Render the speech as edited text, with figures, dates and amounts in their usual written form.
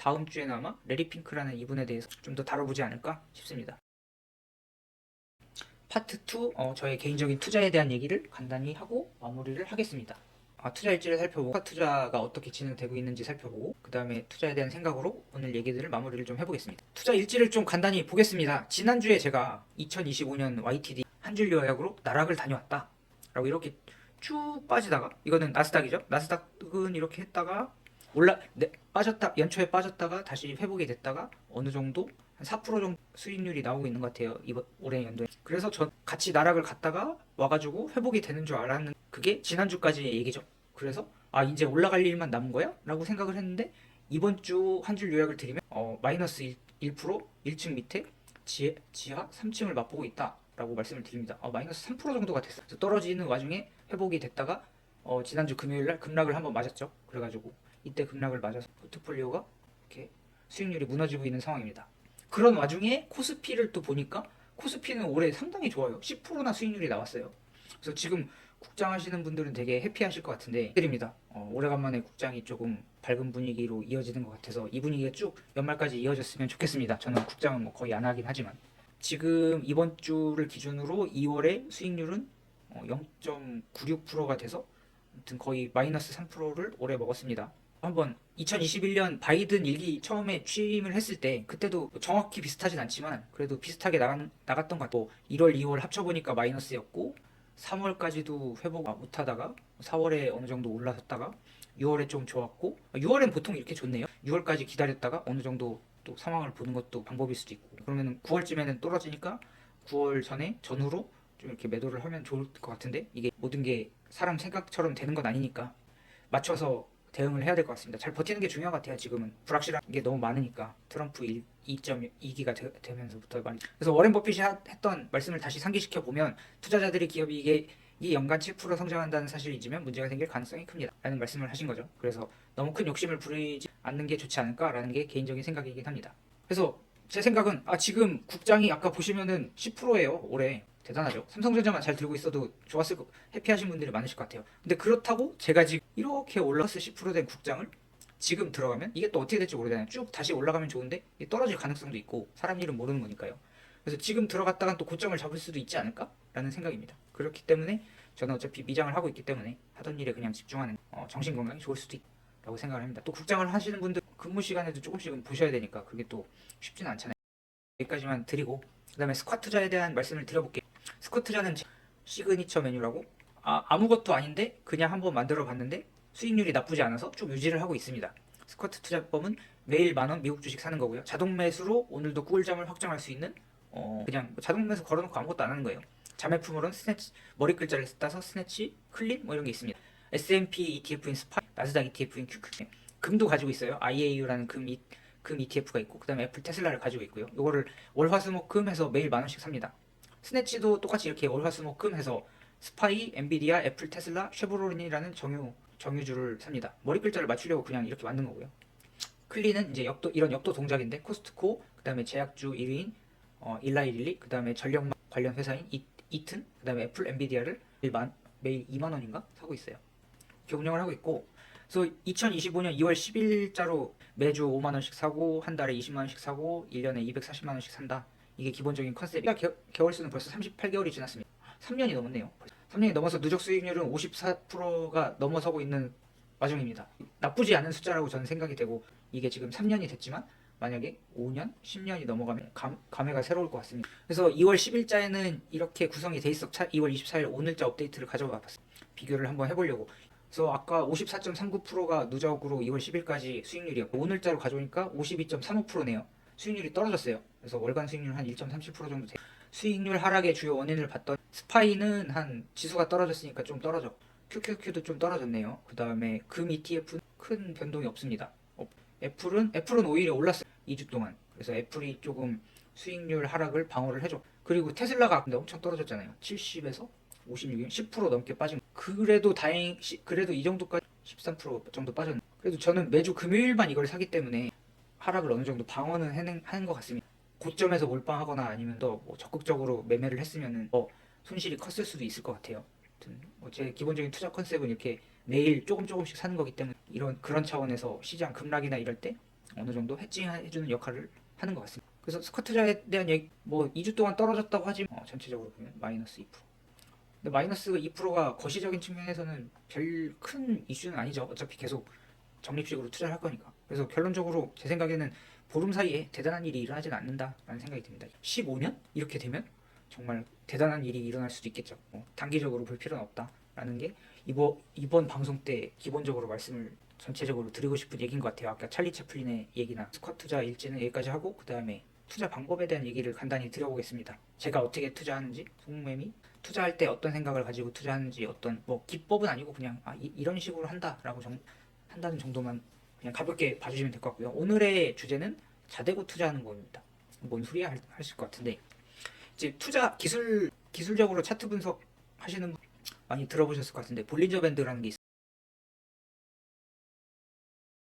다음 주에는 아마 레리 핑크라는 이분에 대해서 좀 더 다뤄보지 않을까 싶습니다. 파트 2, 저의 개인적인 투자에 대한 얘기를 간단히 하고 마무리를 하겠습니다. 투자 일지를 살펴보고 투자가 어떻게 진행되고 있는지 살펴보고 그 다음에 투자에 대한 생각으로 오늘 얘기들을 마무리를 좀 해보겠습니다. 투자 일지를 좀 간단히 보겠습니다. 지난주에 제가 2025년 YTD 한 줄 요약으로 나락을 다녀왔다 라고 이렇게 쭉 빠지다가, 이거는 나스닥이죠. 나스닥은 이렇게 했다가 빠졌다, 연초에 빠졌다가 다시 회복이 됐다가 어느 정도 한 4% 정도 수익률이 나오고 있는 것 같아요, 이번 올해 연도에. 그래서 전 같이 나락을 갔다가 와가지고 회복이 되는 줄 알았는데 그게 지난주까지 얘기죠. 그래서 이제 올라갈 일만 남은 거야? 라고 생각을 했는데, 이번 주 한 줄 요약을 드리면 마이너스 1%, 1층 밑에 지하 3층을 맛보고 있다 라고 말씀을 드립니다. 마이너스 3% 정도가 됐어요. 떨어지는 와중에 회복이 됐다가 지난주 금요일날 급락을 한번 맞았죠. 그래가지고 이때 급락을 맞아서 포트폴리오가 이렇게 수익률이 무너지고 있는 상황입니다. 그런 와중에 코스피를 또 보니까 코스피는 올해 상당히 좋아요. 10%나 수익률이 나왔어요. 그래서 지금 국장 하시는 분들은 되게 해피하실 것 같은데 드립니다. 오래간만에 국장이 조금 밝은 분위기로 이어지는 것 같아서 이 분위기가 쭉 연말까지 이어졌으면 좋겠습니다. 저는 국장은 뭐 거의 안 하긴 하지만 지금 이번 주를 기준으로 2월의 수익률은 0.96%가 돼서 아무튼 거의 마이너스 3%를 올해 먹었습니다. 한번 2021년 바이든 일기 처음에 취임을 했을 때 그때도 정확히 비슷하진 않지만 그래도 비슷하게 나갔던 것 같고, 1월, 2월 합쳐보니까 마이너스였고 3월까지도 회복 못하다가 4월에 어느 정도 올라섰다가 6월에 좀 좋았고, 6월엔 보통 이렇게 좋네요. 6월까지 기다렸다가 어느 정도 또 상황을 보는 것도 방법일 수도 있고, 그러면 9월쯤에는 떨어지니까 9월 전후로 좀 이렇게 매도를 하면 좋을 것 같은데, 이게 모든 게 사람 생각처럼 되는 건 아니니까 맞춰서 대응을 해야 될 것 같습니다. 잘 버티는 게 중요한 것 같아요. 지금은 불확실한 게 너무 많으니까, 트럼프 2.2기가 되면서부터 많이. 그래서 워렌 버핏이 했던 말씀을 다시 상기시켜 보면, 투자자들의 기업이익이 연간 7% 성장한다는 사실을 잊으면 문제가 생길 가능성이 큽니다 라는 말씀을 하신 거죠. 그래서 너무 큰 욕심을 부리지 않는 게 좋지 않을까라는 게 개인적인 생각이긴 합니다. 그래서 제 생각은 지금 국장이 아까 보시면은 10%예요 올해. 대단하죠. 삼성전자만 잘 들고 있어도 좋았을 거, 해피하신 분들이 많으실 것 같아요. 근데 그렇다고 제가 지금 이렇게 올라서 10%된 국장을 지금 들어가면 이게 또 어떻게 될지 모르잖아요. 쭉 다시 올라가면 좋은데 떨어질 가능성도 있고, 사람 일은 모르는 거니까요. 그래서 지금 들어갔다간 또 고점을 잡을 수도 있지 않을까라는 생각입니다. 그렇기 때문에 저는 어차피 미장을 하고 있기 때문에 하던 일에 그냥 집중하는 정신 건강이 좋을 수도 있다고 생각을 합니다. 또 국장을 하시는 분들 근무 시간에도 조금씩은 보셔야 되니까 그게 또 쉽지는 않잖아요. 여기까지만 드리고 그 다음에 스쿼트 투자에 대한 말씀을 드려볼게요. 스쿼트 투자는 시그니처 메뉴라고 아무것도 아닌데 그냥 한번 만들어 봤는데 수익률이 나쁘지 않아서 쭉 유지를 하고 있습니다. 스쿼트 투자법은 매일 10,000원 미국 주식 사는 거고요. 자동 매수로 오늘도 꿀잠을 확정할 수 있는 그냥 자동 매수 걸어놓고 아무것도 안 하는 거예요. 자매품으로는 스네치, 머리 글자를 따서 스네치, 클립 뭐 이런 게 있습니다. S&P ETF인 스파, 나스닥 ETF인 QQ, 금도 가지고 있어요. IAU라는 금 ETF가 있고, 그 다음에 애플 테슬라를 가지고 있고요. 이거를 월화수목금 해서 매일 10,000원씩 삽니다. 스네치도 똑같이 이렇게 월화수목금 해서 스파이, 엔비디아, 애플, 테슬라, 쉐보론이라는 정유주를 삽니다. 머리 글자를 맞추려고 그냥 이렇게 만든 거고요. 클리는 이제 이런 역도 동작인데 코스트코, 그 다음에 제약주 1위인 일라이릴리, 그 다음에 전력 관련 회사인 이튼, 그 다음에 애플, 엔비디아를 매일 2만 원인가 사고 있어요. 이렇게 운영을 하고 있고, 그래서 2025년 2월 10일자로 매주 5만 원씩 사고 한 달에 20만 원씩 사고 1년에 240만 원씩 산다. 이게 기본적인 컨셉이야. 개월수는 벌써 38개월이 지났습니다. 3년이 넘었네요. 3년이 넘어서 누적 수익률은 54%가 넘어서고 있는 와중입니다. 나쁘지 않은 숫자라고 저는 생각이 되고, 이게 지금 3년이 됐지만 만약에 5년, 10년이 넘어가면 감회가 새로울 것 같습니다. 그래서 2월 10일자에는 이렇게 구성이 돼 있어. 2월 24일 오늘자 업데이트를 가져와 봤습니다. 비교를 한번 해보려고. 그래서 아까 54.39%가 누적으로 2월 10일까지 수익률이었고, 오늘자로 가져오니까 52.35%네요. 수익률이 떨어졌어요. 그래서 월간 수익률 한 1.37% 정도 돼요. 수익률 하락의 주요 원인을 봤던 스파이는 한 지수가 떨어졌으니까 좀 떨어져. QQQ도 좀 떨어졌네요. 그 다음에 금 ETF는 큰 변동이 없습니다. 애플은 오히려 올랐어요. 2주 동안. 그래서 애플이 조금 수익률 하락을 방어를 해줘. 그리고 테슬라가 근데 엄청 떨어졌잖아요. 70에서 56이 10% 넘게 빠진. 그래도 이 정도까지 13% 정도 빠졌네. 그래도 저는 매주 금요일만 이걸 사기 때문에 하락을 어느 정도 방어는 하는 것 같습니다. 고점에서 몰빵하거나 아니면 더 뭐 적극적으로 매매를 했으면은 더 손실이 컸을 수도 있을 것 같아요. 아무튼 제 기본적인 투자 컨셉은 이렇게 매일 조금씩 사는 거기 때문에 그런 차원에서 시장 급락이나 이럴 때 어느 정도 해지해주는 역할을 하는 것 같습니다. 그래서 스쿼트 투자에 대한 얘기, 뭐 2주 동안 떨어졌다고 하지만 전체적으로 보면 마이너스 2%. 근데 마이너스 2%가 거시적인 측면에서는 별 큰 이슈는 아니죠. 어차피 계속 적립식으로 투자를 할 거니까. 그래서 결론적으로 제 생각에는 보름 사이에 대단한 일이 일어나지는 않는다라는 생각이 듭니다. 15년 이렇게 되면 정말 대단한 일이 일어날 수도 있겠죠. 단기적으로 볼 필요는 없다라는 게 이번 방송 때 기본적으로 말씀을 전체적으로 드리고 싶은 얘기인 것 같아요. 아까 찰리 채플린의 얘기나 스쿼트 투자 일지는 여기까지 하고 그 다음에 투자 방법에 대한 얘기를 간단히 드려보겠습니다. 제가 어떻게 투자하는지, 송매미 투자할 때 어떤 생각을 가지고 투자하는지, 어떤 뭐 기법은 아니고 그냥 이런 식으로 한다라고 한다는 정도만 그냥 가볍게 봐주시면 될 것 같고요. 오늘의 주제는 자대고 투자하는 겁니다. 뭔 소리야 하실 것 같은데, 이제 투자 기술적으로 차트 분석 하시는 분 많이 들어보셨을 것 같은데, 볼린저 밴드라는 게